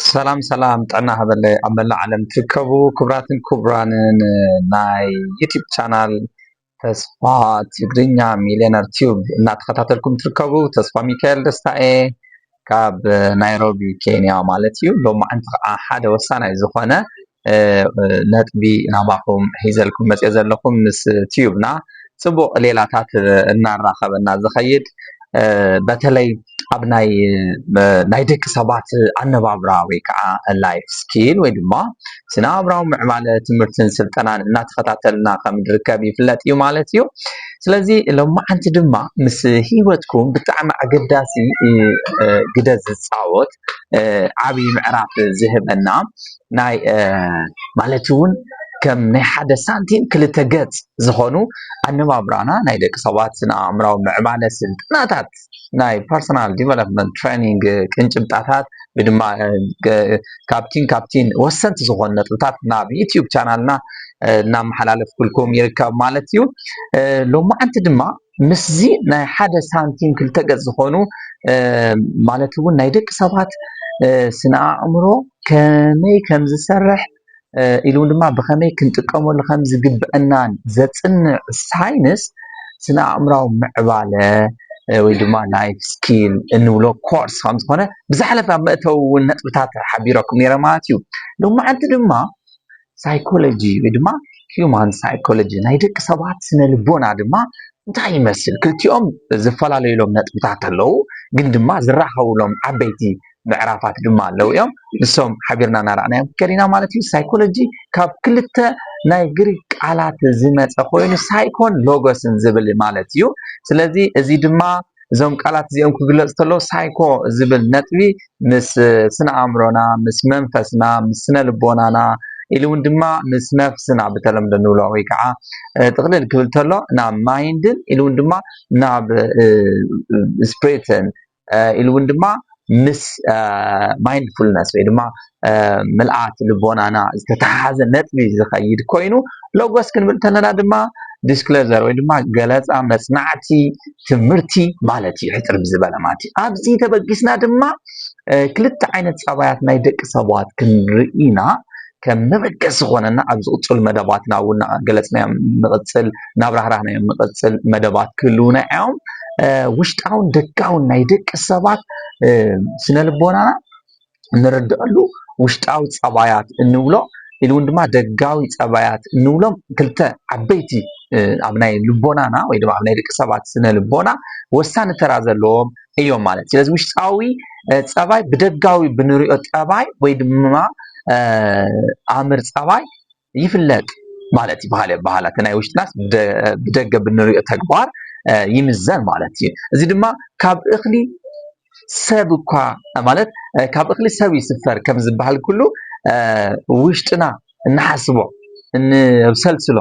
ሰላም ሰላም ጠና ሃበለ አመላ ዓለም ትርከቡ ክብራትን ክቡራንን ናይ ዩቲዩብ ቻናል ተስፋ ትግርኛ ሚሊዮነር ቲዩብ እናተከታተልኩም ትርከቡ ተስፋ ሚካኤል ደስታኤ ካብ ናይሮቢ ኬንያ ማለት እዩ ሎማ ዓንቲ ከዓ ሓደ ወሳናይ ዝኾነ ነጥቢ ናባኹም ሒዘልኩም መፅእ ዘለኹም ምስ ቲዩብና ጽቡቕ ሌላታት እናራኸበና ዝኸይድ በተለይ ኣብ ናይ ደቂ ሰባት ኣነባብራ ወይ ከዓ ላይፍ ስኪል ወይ ድማ ስነአብራዊ ምዕባለ ትምህርትን ስልጠናን እናተኸታተልና ከም ንርከብ ይፍለጥ እዩ ማለት እዩ። ስለዚ ሎማዓንቲ ድማ ምስ ሂወትኩም ብጣዕሚ ኣገዳሲ ግደ ዝፃወት ዓብይ ምዕራፍ ዝህበና ናይ ማለት እውን ከም ናይ ሓደ ሳንቲም ክልተ ገጽ ዝኾኑ ኣነባብራና ናይ ደቂ ሰባት ስነአእምራዊ ምዕባለ ስልጠናታት ናይ ፐርሰናል ዲቨሎፕመንት ትሬኒንግ ቅንጭብጣታት ብድማ ካፕቲን ወሰንቲ ዝኾኑ ነጥብታት ናብ ዩቲዩብ ቻናልና እናመሓላለፍኩልኩም ይርከብ ማለት እዩ። ሎማዓንቲ ድማ ምስዚ ናይ ሓደ ሳንቲም ክልተ ገጽ ዝኾኑ ማለት እውን ናይ ደቂ ሰባት ስነአእምሮ ከመይ ከም ዝሰርሕ ኢሉ ድማ ብከመይ ክንጥቀመሉ ከም ዝግብአናን ዘጽንዕ ሳይንስ ስነአእምራዊ ምዕባለ ወይ ድማ ላይፍ ስኪል እንብሎ ኮርስ ከም ዝኾነ ብዝሓለፈ መእተው ነጥብታት ሓቢረኩም ነይረ ማለት እዩ። ሎማዓንቲ ድማ ሳይኮሎጂ ወይ ድማ ሂውማን ሳይኮሎጂ ናይ ደቂ ሰባት ስነ ልቦና ድማ እንታይ ይመስል ክልቲኦም ዝፈላለዩሎም ነጥብታት ኣለዉ ግን ድማ ዝራኸብሎም ዓበይቲ ምዕራፋት ድማ ኣለዉ እዮም ንሶም ሓቢርና እናረኣናዮም ከሪና ማለት እዩ። ሳይኮሎጂ ካብ ክልተ ናይ ግሪክ ቃላት ዝመፀ ኮይኑ ሳይኮን ሎጎስን ዝብል ማለት እዩ። ስለዚ እዚ ድማ እዞም ቃላት እዚኦም ክግለጽ ተሎ ሳይኮ ዝብል ነጥቢ ምስ ስነአእምሮና ምስ መንፈስና ምስ ስነ ልቦናና ኢሉ እውን ድማ ምስ ነፍስና ብተለምዶ ንብሎ ወይ ከዓ ጥቕልል ክብል ተሎ ናብ ማይንድን ኢሉ እውን ድማ ናብ ስፕሪትን ኢሉ እውን ድማ ምስ ማይንድፉልነስ ወይ ድማ ምልአት ልቦናና ዝተተሓሓዘ ነጥቢ ዝኸይድ ኮይኑ ሎጎስ ክንብል ተለና ድማ ዲስክሎዘር ወይ ድማ ገለጻ መጽናዕቲ ትምህርቲ ማለት እዩ ሕፅር ብዝበለ ማለት እዩ። ኣብዚ ተበጊስና ድማ ክልተ ዓይነት ፀባያት ናይ ደቂ ሰባት ክንርኢና ከም መበገስ ዝኾነና ኣብ ዝቕፅሉ መደባትና እውን ገለጽናዮም ንቕፅል ናብ ራህራህናዮም ንቕፅል መደባት ክህልውና እዮም። ውሽጣውን ደጋውን ናይ ደቂ ሰባት ስነ ልቦናና ንርድአሉ ውሽጣዊ ፀባያት እንብሎ ኢሉ እውን ድማ ደጋዊ ፀባያት እንብሎም ክልተ ዓበይቲ ኣብ ናይ ልቦናና ወይ ድማ ኣብ ናይ ደቂ ሰባት ስነ ልቦና ወሳኒ ተራ ዘለዎም እዮም ማለት እዩ። ስለዚ ውሽጣዊ ፀባይ ብደጋዊ ብንሪኦ ጠባይ ወይ ድማ ኣምር ፀባይ ይፍለጥ ማለት እዩ። ባህላ እቲ ናይ ውሽጥናስ ብደገ ብንሪኦ ተግባር ይምዘን ማለት እዩ። እዚ ድማ ካብ እኽሊ ሰብ እኳ ማለት ካብ እኽሊ ሰብ ይስፈር ከም ዝበሃል ኩሉ ውሽጥና እናሓስቦ እንብሰልስሎ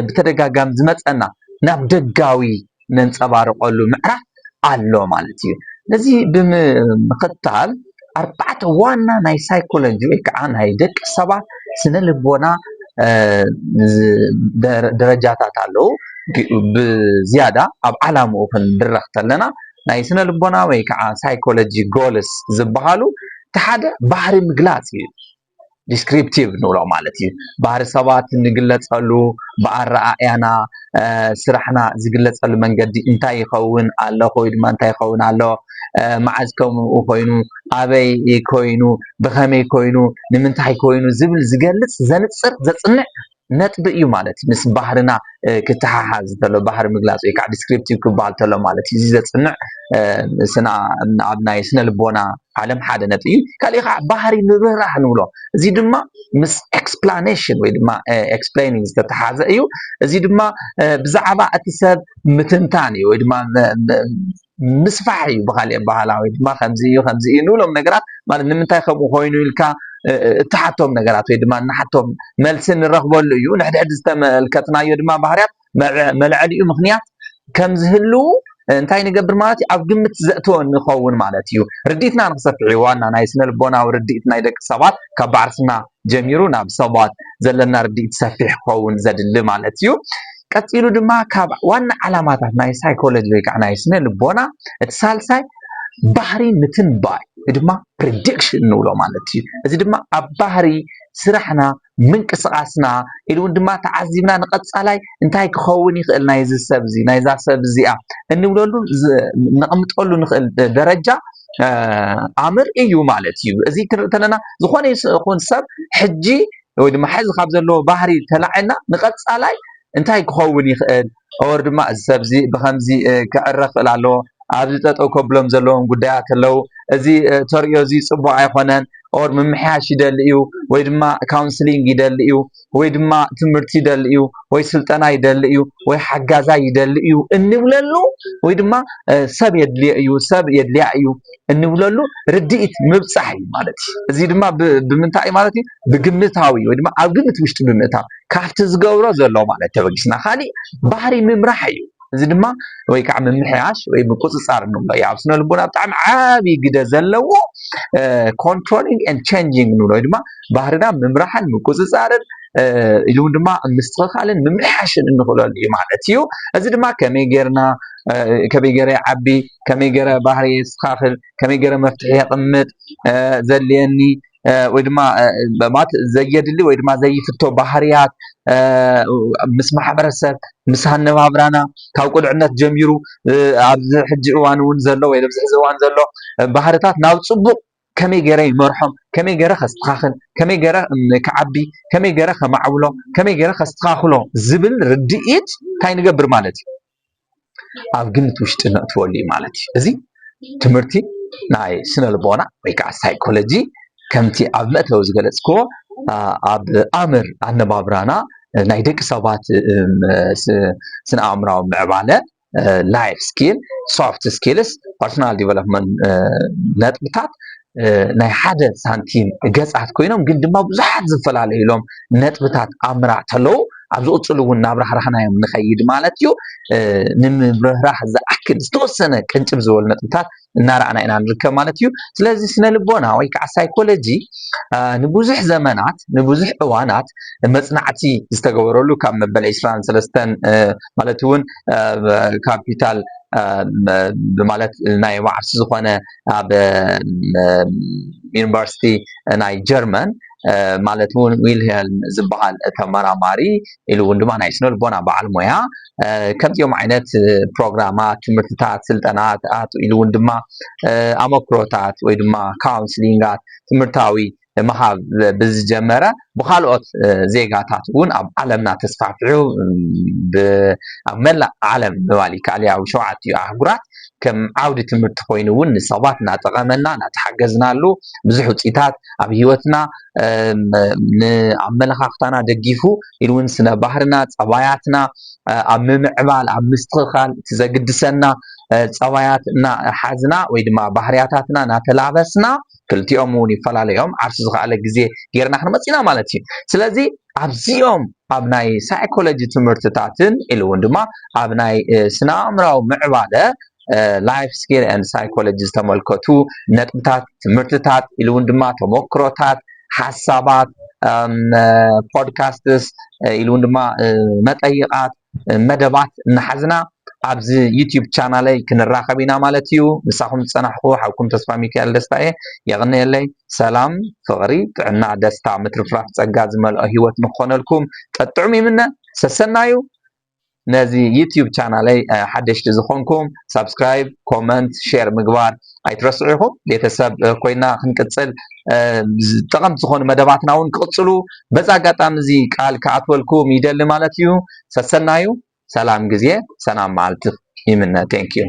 ብተደጋጋሚ ዝመፀና ናብ ደጋዊ ነንፀባርቀሉ ምዕራፍ ኣሎ ማለት እዩ። ነዚ ብምኽታል ኣርባዕተ ዋና ናይ ሳይኮሎጂ ወይ ከዓ ናይ ደቂ ሰባት ስነ ልቦና ደረጃታት ኣለዉ። ብዝያዳ ኣብ ዓላምኡ ክንድረኽ ተለና ናይ ስነ ልቦና ወይ ከዓ ሳይኮሎጂ ጎልስ ዝበሃሉ እቲ ሓደ ባህሪ ምግላፅ እዩ። ዲስክሪፕቲቭ ንብሎ ማለት እዩ። ባህሪ ሰባት ንግለፀሉ ብኣረኣእያና ስራሕና ዝግለፀሉ መንገዲ እንታይ ይኸውን ኣለኹ ወይ ድማ እንታይ ይኸውን ኣሎ መዓዝ ከምኡ ኮይኑ ኣበይ ኮይኑ ብኸመይ ኮይኑ ንምንታይ ኮይኑ ዝብል ዝገልጽ ዘንፅር ዘጽንዕ ነጥቢ እዩ ማለት እዩ። ምስ ባህርና ክትሓሓዝ ተሎ ባህሪ ምግላፅ ወይ ከዓ ዲስክሪፕቲቭ ክበሃል ተሎ ማለት እዩ። እዚ ዘጽንዕ ኣብ ናይ ስነ ልቦና ዓለም ሓደ ነጥቢ እዩ። ካሊእ ከዓ ባህሪ ምብራህ ንብሎ እዚ ድማ ምስ ኤክስፕላኔሽን ወይ ድማ ኤክስፕሌኒንግ ዝተተሓዘ እዩ። እዚ ድማ ብዛዕባ እቲ ሰብ ምትንታን እዩ ወይ ድማ ምስፋሕ እዩ ብካሊእ ኣበሃህላ ወይ ድማ ከምዚ እዩ ንብሎም ነገራት ማለት ንምንታይ ከምኡ ኮይኑ ኢልካ እትሓቶም ነገራት ወይ ድማ ንሓቶም መልሲ ንረኽበሉ እዩ። ንሕድሕድ ዝተመልከትናዮ ድማ ባህርያት መልዐሊኡ ምክንያት ከም ዝህልው እንታይ ንገብር ማለት እዩ ኣብ ግምት ዘእትዎ ንኸውን ማለት እዩ። ርዲእትና ንክሰፍሕ ዋና ናይ ስነ ልቦናዊ ርዲእት ናይ ደቂ ሰባት ካብ ባዕርስና ጀሚሩ ናብ ሰባት ዘለና ርዲእት ሰፊሕ ክኸውን ዘድሊ ማለት እዩ። ቀፂሉ ድማ ካብ ዋና ዓላማታት ናይ ሳይኮሎጂ ወይ ከዓ ናይ ስነ ልቦና እቲ ሳልሳይ ባህሪ ምትንባይ ድማ prediction ንብሎ ማለት እዩ እዚ ድማ ኣብ ባህሪ ስራሕና ምንቅስቃስና ኢሉ ድማ ተዓዚብና ንቀጻላይ እንታይ ክኸውን ይኽእል ናይዚ ሰብ እዚ ናይዛ ሰብ እዚኣ እንብለሉ ነቕምጠሉ ንኽእል ደረጃ ኣምር እዩ ማለት እዩ እዚ ክንተለና ዝኾነ ይኹን ሰብ ሕጂ ወይ ድማ ሕዚ ካብ ዘለዎ ባህሪ ተላዒልና ንቀጻላይ እንታይ ክኸውን ይኽእል ኦር ድማ እዚ ሰብ እዚ ብከምዚ ክዕረፍ ክእል ኣለዎ ኣብዚ ጠጠው ከብሎም ዘለዎም ጉዳያት ኣለው እዚ ተርእዮ እዚ ጽቡቕ ኣይኮነን ኦር ምምሕያሽ ይደሊ እዩ ወይ ድማ ካውንስሊንግ ይደሊ እዩ ወይ ድማ ትምህርቲ ይደሊ እዩ ወይ ስልጠና ይደሊ እዩ ወይ ሓጋዛ ይደሊ እዩ እንብለሉ ወይ ድማ ሰብ የድልያ እዩ እንብለሉ ርድኢት ምብጻሕ እዩ ማለት እዩ እዚ ድማ ብምንታይ ማለት እዩ ብግምታዊ ወይ ድማ ኣብ ግምት ውሽጢ ብምእታው ካብቲ ዝገብሮ ዘሎ ማለት ተበጊስና ካሊእ ባህሪ ምምራሕ እዩ እዚ ድማ ወይ ከዓ ምምሕያሽ ወይ ምቁጽጻር ንብሎ ኣብ ስነ ልቦና ብጣዕሚ ዓብይ ግደ ዘለዎ controlling and changing ንብሎ ወይ ድማ ባህርና ምምራሕን ምቁጽጻርን ኢሉ ድማ ምስትኽኻልን ምምሕያሽን እንኽእለሉ እዩ ማለት እዩ እዚ ድማ ከመይ ገይረ ዓቢ ከመይ ገይረ ባህሪ የስተኻኽል ከመይ ገይረ መፍትሒ የቕምጥ ዘድልየኒ ወይ ድማ ማለት ዘየድሊ ወይ ድማ ዘይፍቶ ባህርያት ምስ ማሕበረሰብ ምስ ሃነባብራና ካብ ቁልዕነት ጀሚሩ ኣብዚ ሕጂ እዋን እውን ዘሎ ወይ ኣብዚ ሕዚ እዋን ዘሎ ባህርታት ናብ ጽቡቕ ከመይ ገይረ ይመርሖም ከመይ ገይረ ከስተኻኽል ከመይ ገይረ ክዓቢ ከመይ ገይረ ከማዕብሎ ከመይ ገይረ ከስተኻኽሎ ዝብል ርድኢት እንታይ ንገብር ማለት እዩ ኣብ ግምት ውሽጢ ነእትወሉ እዩ ማለት እዩ እዚ ትምህርቲ ናይ ስነ ልቦና ወይ ከዓ ሳይኮሎጂ ከምቲ ኣብ መእተዊ ዝገለጽክዎ ኣብ ኣምር ኣነባብራና ናይ ደቂ ሰባት ስነ ኣእምራዊ ምዕባለ ላይፍ ስኪል ሶፍት ስኪልስ ፐርሰናል ዲቨሎፕመንት ነጥብታት ናይ ሓደ ሳንቲም ገጻት ኮይኖም ግን ድማ ብዙሓት ዝፈላለዩ ኢሎም ነጥብታት ኣምራዕ ተለው ኣብ ዝቕጽሉ እውን ናብ ራሕራሕናዮም ንኸይድ ማለት እዩ ንምብርህራህ ዝኣክል ዝተወሰነ ቅንጭብ ዝበሉ ነጥብታት እናረኣና ኢና ንርከብ ማለት እዩ ስለዚ ስነ ልቦና ወይ ከዓ ሳይኮሎጂ ንብዙሕ ዘመናት ንብዙሕ እዋናት መጽናዕቲ ዝተገበረሉ ካብ መበል 23 ማለት እውን ካፒታል ማለት ናይ ባዕርሲ ዝኾነ ኣብ ዩኒቨርሲቲ ናይ ጀርመን ማለት እውን ዊልሄልም ዝበሃል ተመራማሪ ኢሉ እውን ድማ ናይ ስነ ልቦና በዓል ሞያ ከምዚኦም ዓይነት ፕሮግራማት ትምህርትታት ስልጠናታት ኢሉ እውን ድማ ኣመክሮታት ወይ ድማ ካውንስሊንጋት ትምህርታዊ መሃብ ብዝጀመረ ብኻልኦት ዜጋታት እውን ኣብ ዓለምና ተስፋፍዑ ኣብ መላእ ዓለም ምባል ይከኣል ኣብ 7 ኣህጉራት ከም ዓውዲ ትምህርቲ ኮይኑ እውን ንሰባት እናጠቐመና እናተሓገዝናሉ ብዙሕ ውፅኢታት ኣብ ሂወትና ንኣመለኻኽታና ደጊፉ ኢሉ እውን ስነ ባህርና ፀባያትና ኣብ ምምዕባል ኣብ ምስትኽኻል እቲ ዘግድሰና ፀባያት ሓዝና ወይ ድማ ባህርያታትና እናተላበስና ክልቲኦም እውን ይፈላለዮም ዓርሱ ዝኸኣለ ግዜ ጌርና ክንመፂና ማለት እዩ ስለዚ ኣብዚኦም ኣብ ናይ ሳይኮሎጂ ትምህርትታትን ኢሉ እውን ድማ ኣብ ናይ ስነ ኣእምራዊ ምዕባለ ላይፍ ስኪል ኤንድ ሳይኮሎጂ ዝተመልከቱ ነጥብታት ትምህርትታት ኢሉ እውን ድማ ተሞክሮታት ሓሳባት ፖድካስትስ ኢሉ እውን ድማ መጠይቃት መደባት እናሓዝና ኣብዚ ዩቲዩብ ቻናለይ ክንራኸብ ኢና ማለት እዩ ንሳኹም ዝፀናሕኹ ሓብኩም ተስፋ ሚካኤል ደስታ እየ የቕንየለይ ሰላም ፍቕሪ ጥዕና ደስታ ምትርፍራፍ ፀጋ ዝመልኦ ሂወት ንክኾነልኩም ጠጥዑም ይምነ ሰሰናዩ ነዚ ዩቲዩብ ቻናለይ ሓደሽቲ ዝኾንኩም ሰብስክራይብ ኮመንት ሼር ምግባር ኣይትረስዑ ኢኹም ቤተሰብ ኮይና ክንቅፅል ጠቐምቲ ዝኾኑ መደባትና እውን ክቕፅሉ በዛ ኣጋጣሚ እዚ ቃል ክኣትወልኩም ይደሊ ማለት እዩ ሰሰናዩ ሰላም ጊዜ ሰላም መዓልቲ ይምነ ቴንክ ዩ